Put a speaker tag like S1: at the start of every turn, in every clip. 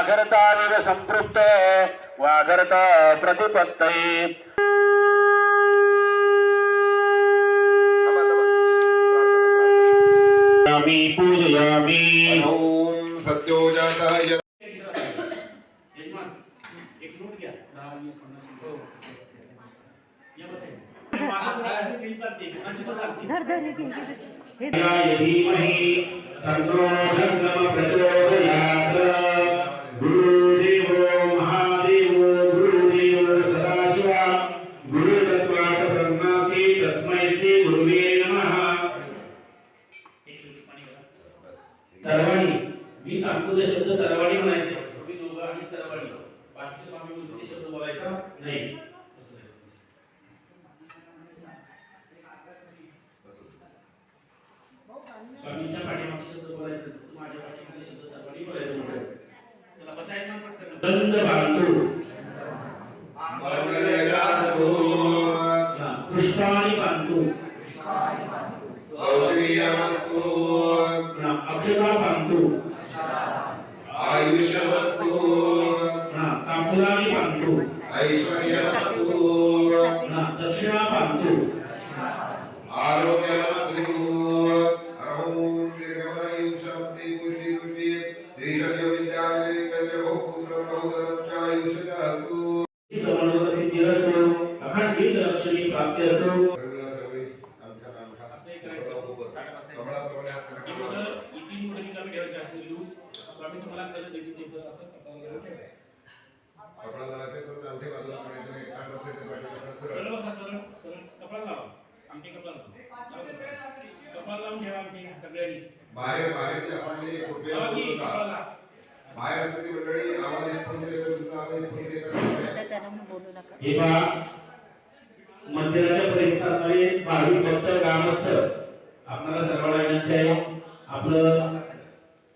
S1: वाघरताविव संपृक्त वाघरता प्रतिपत्तये पूजयामि
S2: ओम सत्यो जातः
S1: सर्वांनी मी सांगतो ते शब्द सर्वांनी म्हणायचे तुम्ही दोघं आणि सर्वांनी बाकीचे स्वामी बोलतो ते शब्द बोलायचा नाही स्वामींच्या पाठीमागचे शब्द बोलायचे माझ्या पाठीमागचे शब्द सर्वांनी बोलायचे चला बसायचं पटकन दंड बांधू पुष्पाणी बांधू अक्षरा बांधू
S2: आयुष्य वस्तु
S1: तांबुलानी बांधू
S2: ऐश्वर्य वस्तु
S1: दक्षिणा बांधू
S2: आरोग्य वस्तु ओम दीर्घायु शांति पुष्टि पुष्टि श्री शक्ति विद्यालय केंद्र पुत्र बहुदरचायुष्यस्तु
S1: सिद्धिरस्तु अखंड लक्ष्मी प्राप्त्यर्थो
S2: बाहेर सगळी मंडळी आवाज
S1: मंदिराच्या परिसरामध्ये भाविक भक्त ग्रामस्थ आपल्याला सर्वांना विनंती आहे आपलं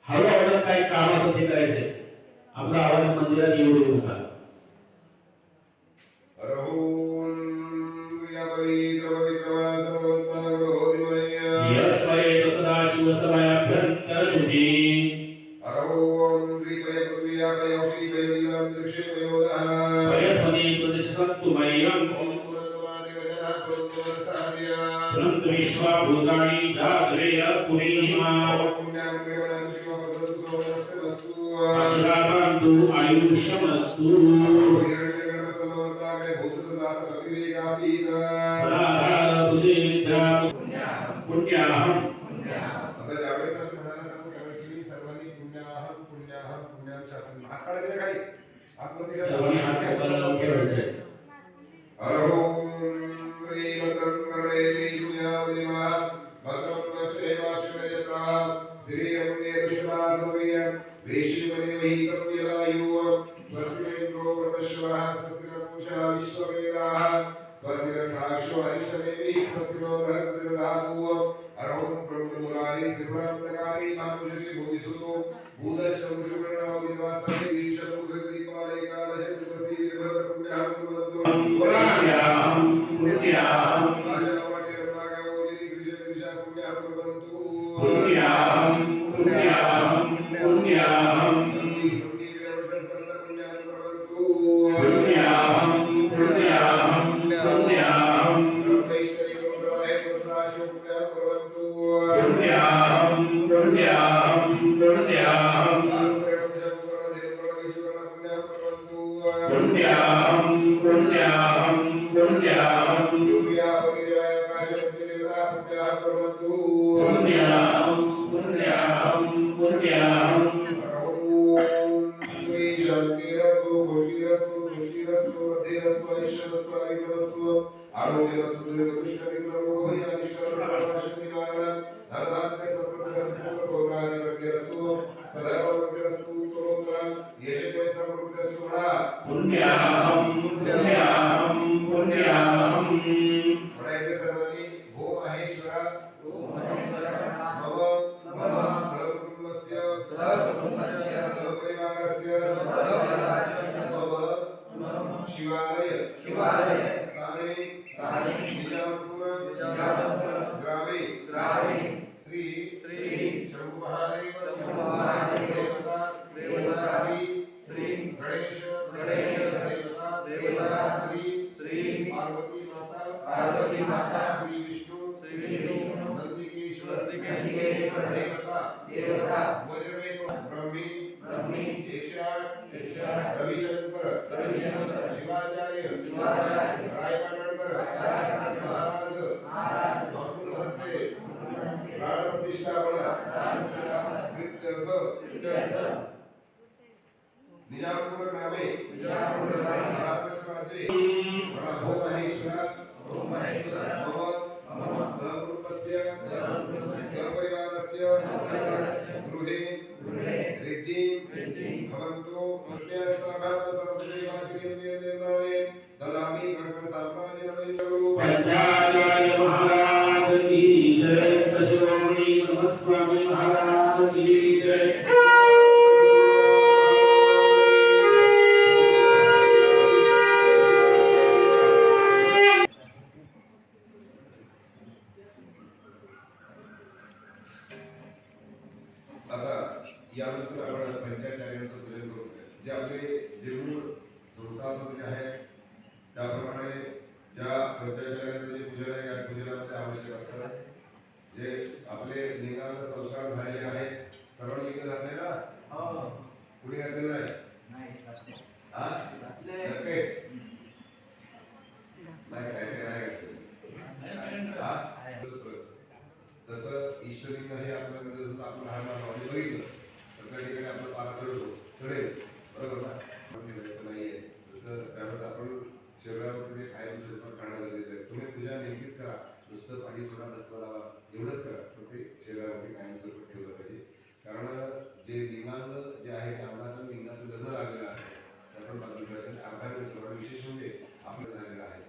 S1: हळूहळू काही काम असं ते करायचंय आपला आवाज मंदिरात येऊ देऊ नका भूतानि जागरे पुरीमा अक्षराबंधु आयुष्यमस्तु पुण्याहं
S2: शिवालय स्थाने निजामपुर ग्रामे ओम महेश्वर मम सहकुटुम्बस्य सहपरिवारस्य गृहे रिद्धिं भवन्तु मुष्टिस्तभरत सरस्वती वाचके ददामि भगवत्सात्माजिनमयितगुरु
S1: पंचाचार्य महाराज की जय। शिरोमणि नमस्वामी महाराज की जय।
S2: आता यानंतर आपण पंचाचार्यांचं पूजन करू. जे आपले जे मूळ संस्थापक जे आहेत त्याप्रमाणे ज्या पंचाचार्यांचं जे पूजन आहे या पूजनामध्ये आवश्यक असतं. जे आपले लिंगांग संस्कार झालेले आहेत सर्वांनी लिंग घातले ना? कुणी घातलेलं नाही? हा? नक्की? नाही काय नाही तसं इष्टलिंग हे आपल्याला जसं आपण लहान लहान बघितलं तर त्या ठिकाणी आपलं पार चढेल बरोबर ना? नाहीये जसं त्यावेळेस आपण शरीरावरती जे कायम स्वरूपात खाणं गरजेचं आहे. तुम्ही पूजा नेहमीच करा, नुसतं पाणी सोडा बसवा लावा एवढंच करा, पण ते शरीरावरती कायम स्वरूपात ठेवलं पाहिजे. कारण जे लिंगांग जे आहे ते अंगाचं लिंगाचं लग्न लागलेलं आहे त्यातून बाजूला करायचं. अर्धा वेळ सर्वात विशेष म्हणजे आपलं झालेलं आहे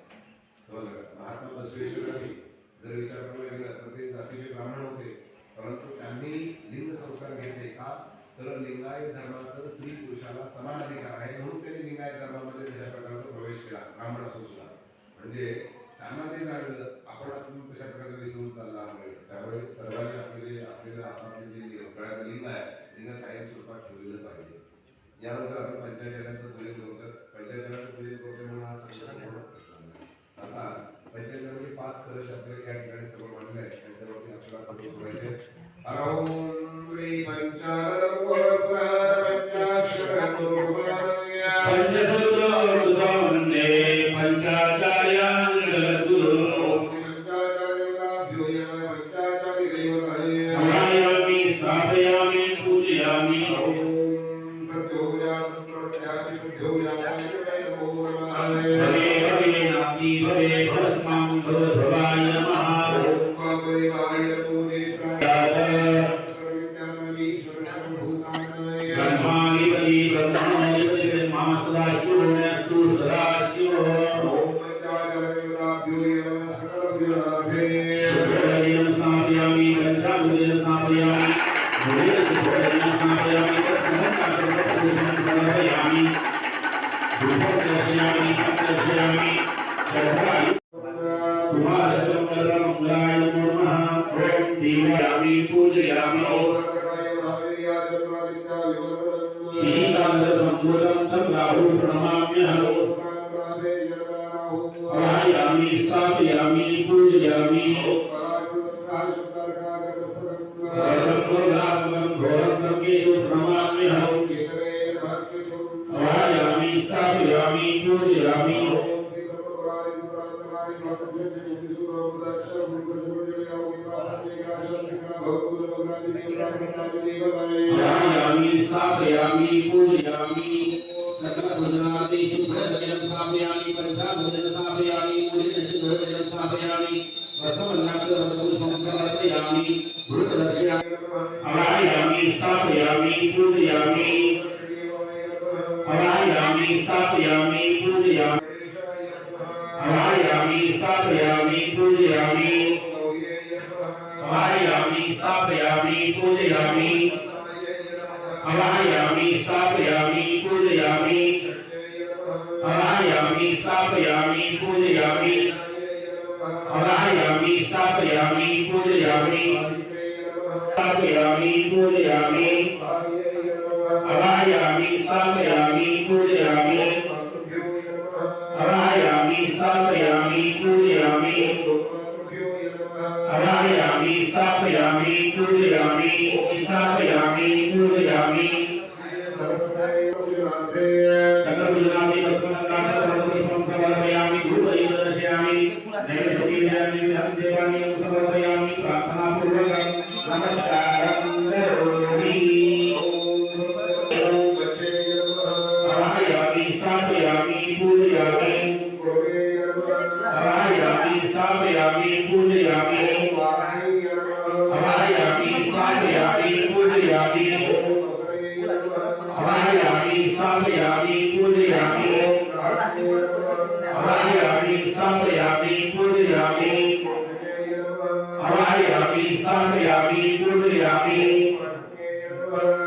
S2: समजलं का? महात्मा बसवेश्वरांनी जर विचार करायला गेला तर ते जातीचे ब्राह्मण होते, परंतु त्यांनी लिंग संस्कार घेतले का? तर लिंगायत धर्माचं स्त्री पुरुषाला समान अधिकार आहे म्हणून त्यांनी लिंगायत धर्मामध्ये तशा प्रकारचा प्रवेश केला ब्राह्मण असून सुद्धा. म्हणजे त्यांना ते जाणलं आपण तशा प्रकारचा विसरून चालला आहे. त्यामुळे सर्वांनी आपले जे असलेलं आपले जे गळ्यात लिंग आहे लिंग कायम स्वरूपात ठेवलेलं पाहिजे. यानंतर आपण पंचाचार्यांचं पूजन करतो. पंचाचार्यांचं पूजन करतो म्हणून हा संकल्प पूर्ण करतो. आता पंचाचार्यामध्ये 5 कलश आपल्याला या ठिकाणी समोर मांडले आहेत त्यांच्यावरती आपल्याला पूजन करायचे. ओम श्री
S1: पंचसूत्र वंदे पंचाचार्यान् जगद्गुरो समायामि स्थापयामि पूजयामि भवे भवे नाति भवे भस्मं भवाय नमः। ब्रह्माणि बलि ब्रह्माणि बलि ब्रह्मा सदाशिवो नस्तु सदाशिवो। शुभोदयं स्थापयामि पञ्चाभुजं स्थापयामि भुजं स्थापयामि तस्मै काकपुरुषं समर्पयामि धूपं दर्शयामि दर्शयामि शर्धाय कुमारशंकरं मंगलाय नमो नमः। ओम दीपयामि पूजयामि ीकांतसंभूतं तं राहु प्रणमाम्यहम्। आवाहयामि स्थापयामि पूजयामि घोरं केतु प्रणमाम्यहम्। आवाहयामि स्थापयामि पूजयामि आवाहयामि स्थापयामि पूजयामि सकलभुजनादिषु भुजं स्थापयामि पंचाभुजं स्थापयामि पूजनं स्थापयामि वसवन्नाथं समर्पयामि भूतदर्शयामि। आवाहयामि स्थापयामि पूजयामि आवाहयामि स्थापयामि पूजयामि आवाहयामि स्थापयामि पूजयामि आवाहयामि स्थापयामि पूजयामि आवाहयामि स्थापयामि पूजयामि आवाहयामि स्थापयामि पूजयामि आवाहयामि स्थापयामि पूजयामि स्थापयामि पूजयामि आवाहयामि स्थापयामि पूजयामि आवाहयामि स्थापयामि पूजयामि आवाहयामि स्थापयामि पूजयामि स्थापयामि पूजयामि सकलभुजनादि वस्त्रमण्डालसर्वपुष्पं समर्पयामि धूपदीपं दर्शयामि नैवेद्यं देवानि समर्पयामि प्रार्थनापूर्वकं नमस्कारं करोमि। आवाहयामि स्थापयामि पूजयामि स्थापयामि पूजयामि हवायामि स्थापयामि पूजयामि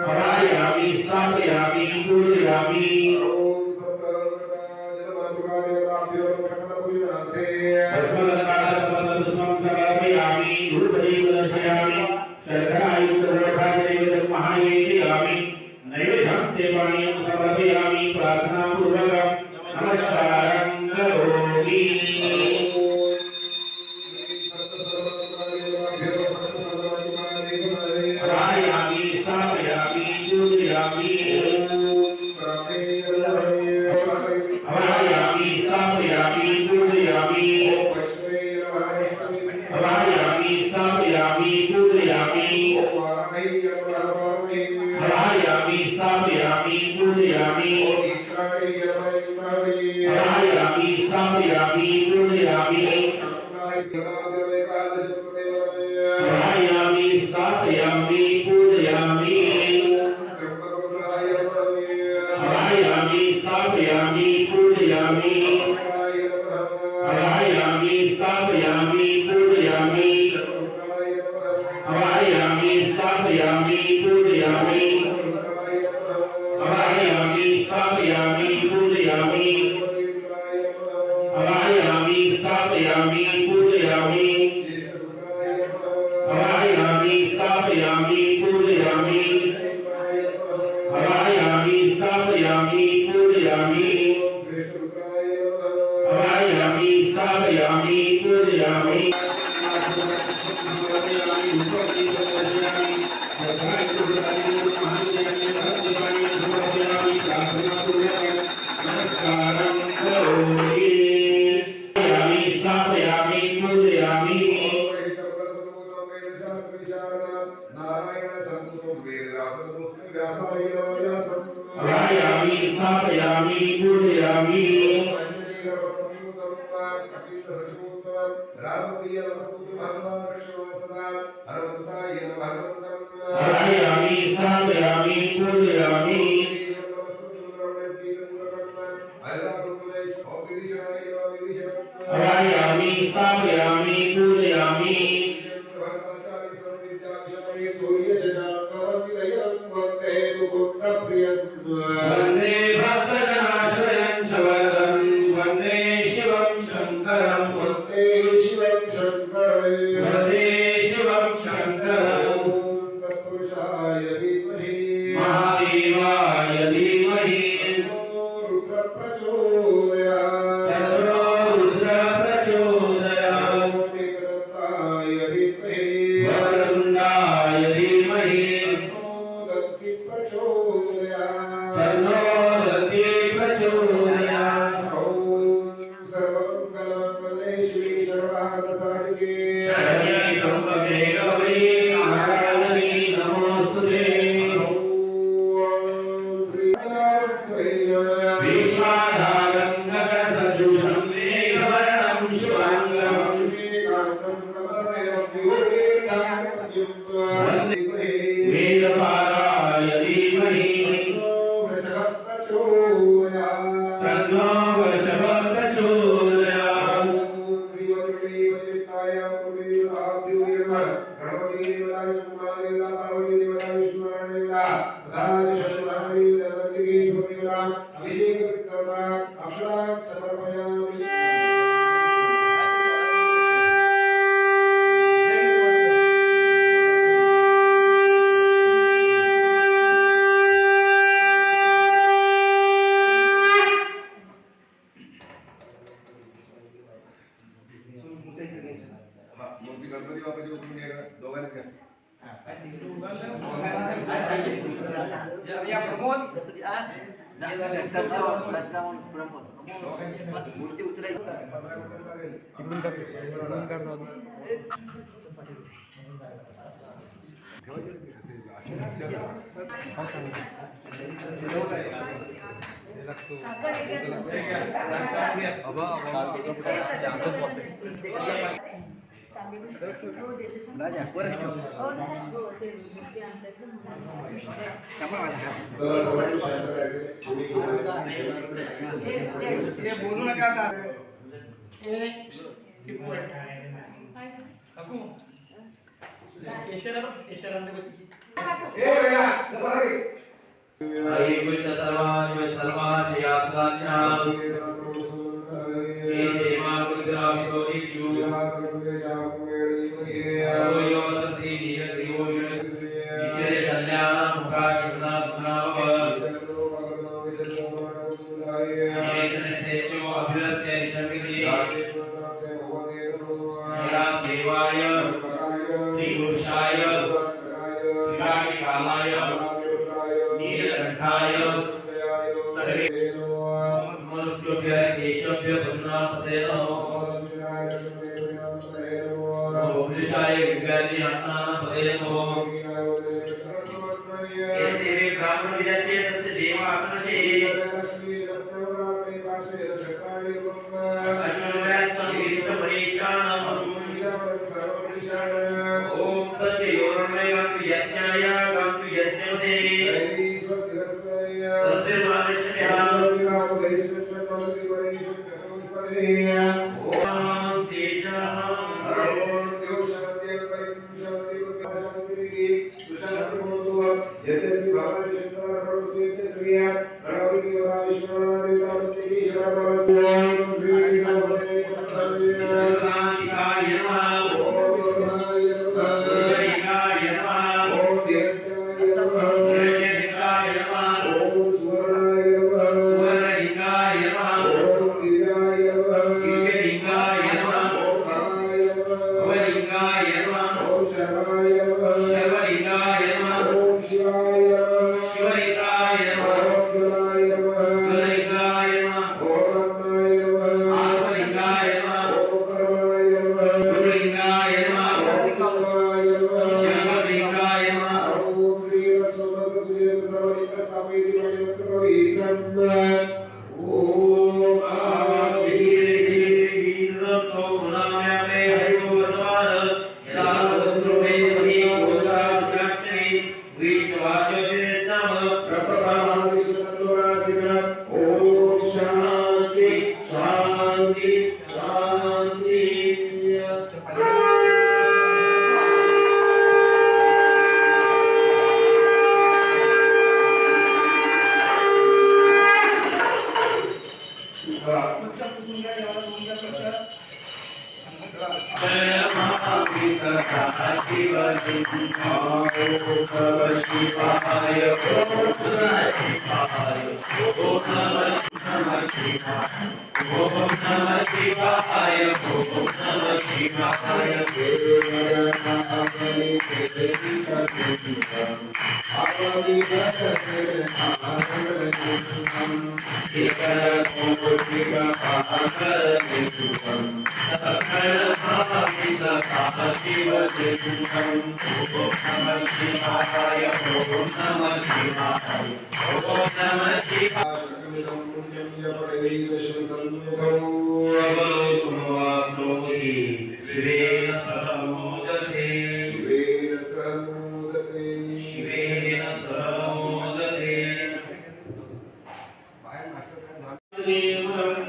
S1: हवायामि स्थापयामि पूजयामि अस्मदकालस्मदुष्मं समर्पयामि धूपदीपदर्शयामि शर्करायुक्तगोधानैवेद्यं महायेयामि नैवेद्यं ते पानीयं समर्पयामि प्रार्थनापूर्वकं नमस्कारं करोमि हवायामि स्थापयामि पूजयामि हवायामि स्थापयामि पूजयामि हवायामि स्थापयामि पूजयामि हवायामि स्थापयामि पूजयामि हवायामि स्थापयामि पूजयामि हवायामि स्थापयामि पूजयामि हवायामि स्थापयामि पूजयामि हवायामि स्थापयामि पूजयामि हवायामि स्थापयामि पूजयामि हवायामि स्थापयामि पूजयामि हवायामि स्थापयामि पूजयामि हवायामि स्थापयामि पूजयामि हवायामि स्थापयामि पूजयामि हवायामि स्थापयामि पूजयामि नमस्कारं करोमि हवायामि स्थापयामि पूजयामि हवायामि स्थापयामि पूजयामि हवायामि स्थापयामि पूजयामि हवायामि स्थापयामि पूजयामि वन्दे भक्तजनाश्रयं च वरदं वन्दे शिवं शङ्करं वन्दे शिवं शङ्करं तत्पुरुषाय धीमहि महादेवाय धीमहि रुद्र प्रचोदयात् वक्रतुण्डाय धीमहि तन्नो दन्ति प्रचोदयात् शरण्ये त्र्यम्बके गौरी नारायणी नमोस्तुते विश्वाधारं गगनसदृशं मेघवर्णं शुभाङ्गं वन्दे वेदपाराय धीमहि तन्नो वृषभः प्रचोदयात्
S2: गणपती बाप्पाची ओपनिंग आहे का दोघांनी का
S3: या प्रमोद मूर्ती उतरायची बोलू नका
S1: आई कुछ सर्वान में सर्वान यात्रान्याम ये देवा कुद्रावितो इशु यो सत्ति नियतियो विशेष कल्याण मुखा शिवना सुनाव येन शेषो अभिरस्य निशंगिति या देवाय त्रिपुरुषाय त्रिकाली कालाय नीलकंठाय सर्वे मनुष्योभ्य केशभ्य पशुनापते नमो पुरुषाय विज्ञानी अन्नापते नमो यदि ब्राह्मण विद्याते तस्य देवासनसे अश्वमेधं विष्णुपरीक्षाणम् ओम तस्य योर्मय गन्तु यज्ञाय गन्तु यज्ञवते तस्य मानस्य ओम तेषां
S3: Devam